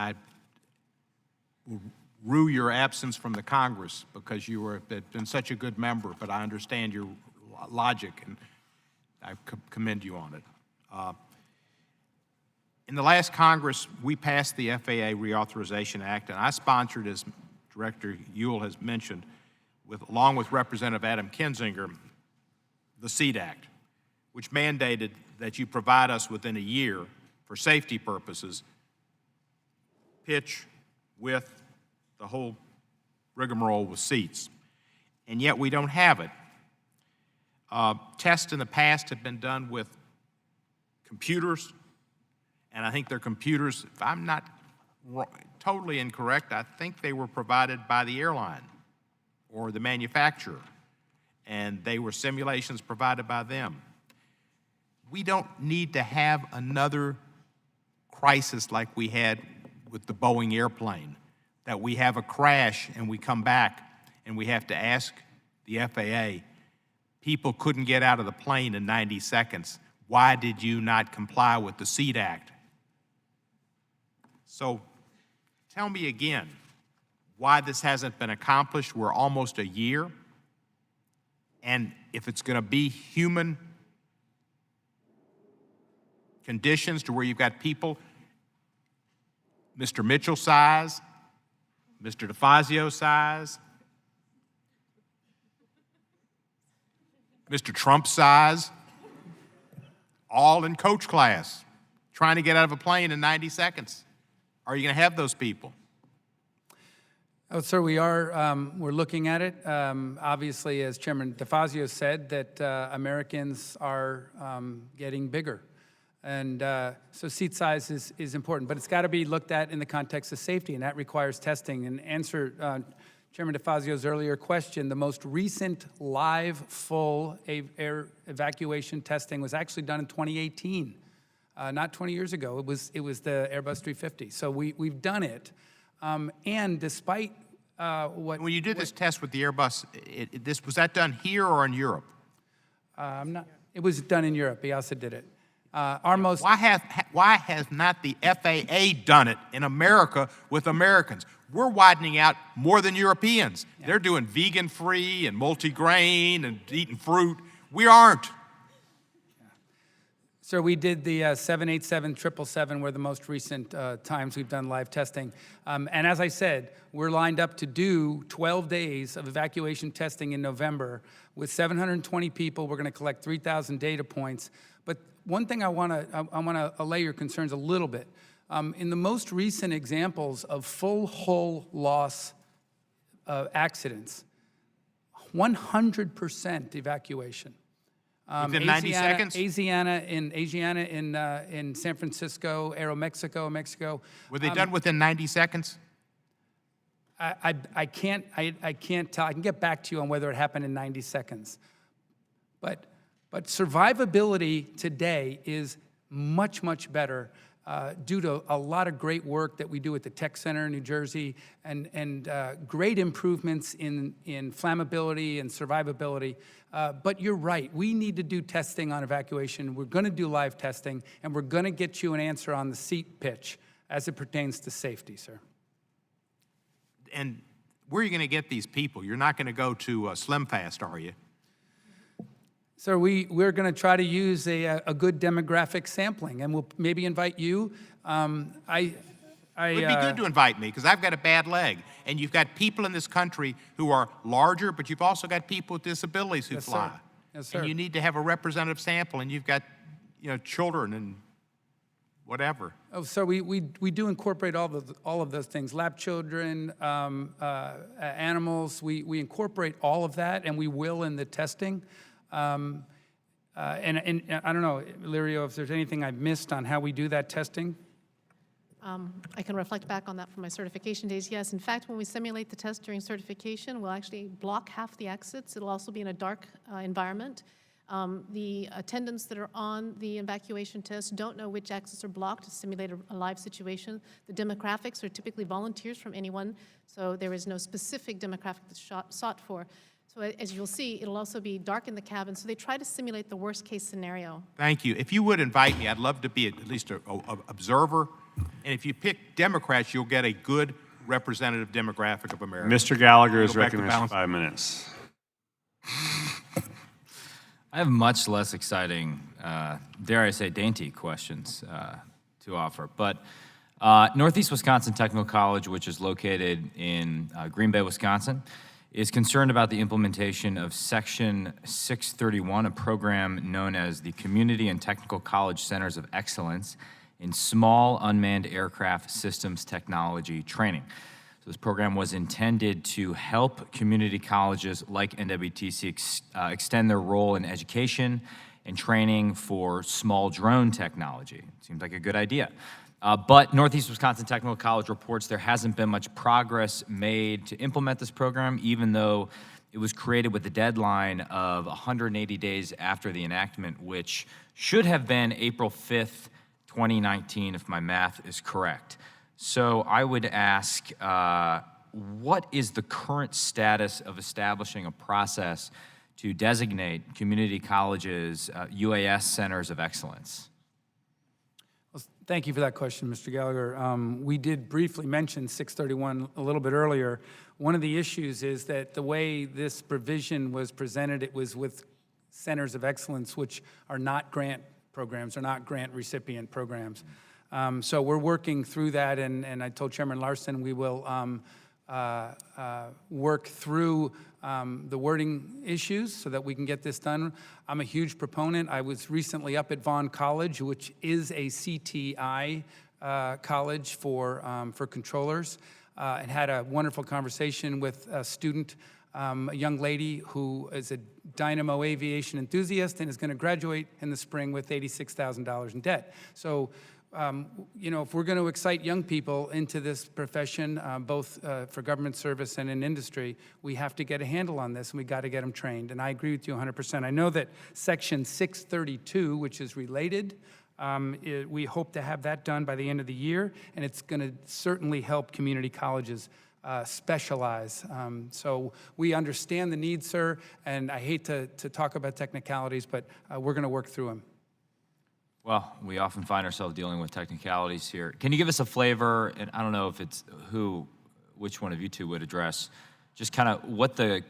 I rue your absence from the Congress because you have been such a good member, but I understand your logic, and I commend you on it. In the last Congress, we passed the FAA Reauthorization Act, and I sponsored, as Director Ewell has mentioned, along with Representative Adam Kinzinger, the SEAT Act, which mandated that you provide us within a year, for safety purposes, pitch, width, the whole rigmarole with seats. And yet we don't have it. Tests in the past have been done with computers, and I think they're computers, if I'm not totally incorrect, I think they were provided by the airline or the manufacturer, and they were simulations provided by them. We don't need to have another crisis like we had with the Boeing airplane, that we have a crash and we come back and we have to ask the FAA, people couldn't get out of the plane in 90 seconds. Why did you not comply with the SEAT Act? So tell me again why this hasn't been accomplished. We're almost a year. And if it's going to be human conditions to where you've got people, Mr. Mitchell size, Mr. DeFazio size, Mr. Trump size, all in coach class, trying to get out of a plane in 90 seconds. Are you going to have those people? Oh, sir, we are. We're looking at it. Obviously, as Chairman DeFazio said, that Americans are getting bigger. And so seat size is important, but it's got to be looked at in the context of safety, and that requires testing. And answer Chairman DeFazio's earlier question, the most recent live full air evacuation testing was actually done in 2018, not 20 years ago. It was the Airbus 350. So we've done it. And despite when you did this test with the Airbus, was that done here or in Europe? It was done in Europe. EASA did it. Why has not the FAA done it in America with Americans? We're widening out more than Europeans. Yeah. They're doing vegan-free and multi-grain and eating fruit. We aren't. Sir, we did the 787, 777 were the most recent times we've done live testing. And as I said, we're lined up to do 12 days of evacuation testing in November. With 720 people, we're going to collect 3,000 data points. But one thing I want to allay your concerns a little bit. In the most recent examples of full hull loss accidents, 100% evacuation. Within 90 seconds? Asiana in San Francisco, Aeromexico, Mexico. Were they done within 90 seconds? I can't tell. I can get back to you on whether it happened in 90 seconds. But survivability today is much, much better due to a lot of great work that we do at the Tech Center in New Jersey and great improvements in flammability and survivability. But you're right. We need to do testing on evacuation. We're going to do live testing, and we're going to get you an answer on the seat pitch as it pertains to safety, sir. And where are you going to get these people? You're not going to go to SlimFast, are you? So we're going to try to use a good demographic sampling, and we'll maybe invite you. It would be good to invite me, because I've got a bad leg. And you've got people in this country who are larger, but you've also got people with disabilities who fly. Sir. Yes, sir. And you need to have a representative sample, and you've got, children and whatever. Oh, so we do incorporate all of those things. Lab children, animals. We incorporate all of that, and we will in the testing. And I don't know, Lirio, if there's anything I've missed on how we do that testing? I can reflect back on that from my certification days. Yes, in fact, when we simulate the test during certification, we'll actually block half the exits. It'll also be in a dark environment. The attendants that are on the evacuation test don't know which exits are blocked to simulate a live situation. The demographics are typically volunteers from anyone, so there is no specific demographic that's sought for. So as you'll see, it'll also be dark in the cabin, so they try to simulate the worst case scenario. Thank you. If you would invite me, I'd love to be at least an observer And if you pick Democrats, you'll get a good representative demographic of America. Mr. Gallagher is Go back to recognized for balance. 5 minutes. I have much less exciting, dare I say, dainty questions to offer. But Northeast Wisconsin Technical College, which is located in Green Bay, Wisconsin, is concerned about the implementation of Section 631, a program known as the Community and Technical College Centers of Excellence in Small Unmanned Aircraft Systems Technology Training. So this program was intended to help community colleges like NWTC extend their role in education and training for small drone technology. Seems like a good idea. But Northeast Wisconsin Technical College reports there hasn't been much progress made to implement this program, even though it was created with the deadline of 180 days after the enactment, which should have been April 5th, 2019, if my math is correct. So I would ask, what is the current status of establishing a process to designate community colleges UAS centers of excellence? Well, thank you for that question, Mr. Gallagher. We did briefly mention 631 a little bit earlier. One of the issues is that the way this provision was presented, it was with centers of excellence, which are not grant programs, are not grant recipient programs. So we're working through that, and I told Chairman Larson we will work through the wording issues so that we can get this done. I'm a huge proponent. I was recently up at Vaughn College, which is a CTI college for controllers, and had a wonderful conversation with a student, a young lady who is a Dynamo aviation enthusiast and is going to graduate in the spring with $86,000 in debt. So you know, if we're going to excite young people into this profession, both for government service and in industry, we have to get a handle on this, and we got to get them trained. And I agree with you 100%. I know that Section 632, which is related, we hope to have that done by the end of the year, and it's going to certainly help community colleges specialize. So we understand the need, sir, and I hate to talk about technicalities, but we're going to work through them. Well, we often find ourselves dealing with technicalities here. Can you give us a flavor, and I don't know if it's which one of you two would address, just kind of what the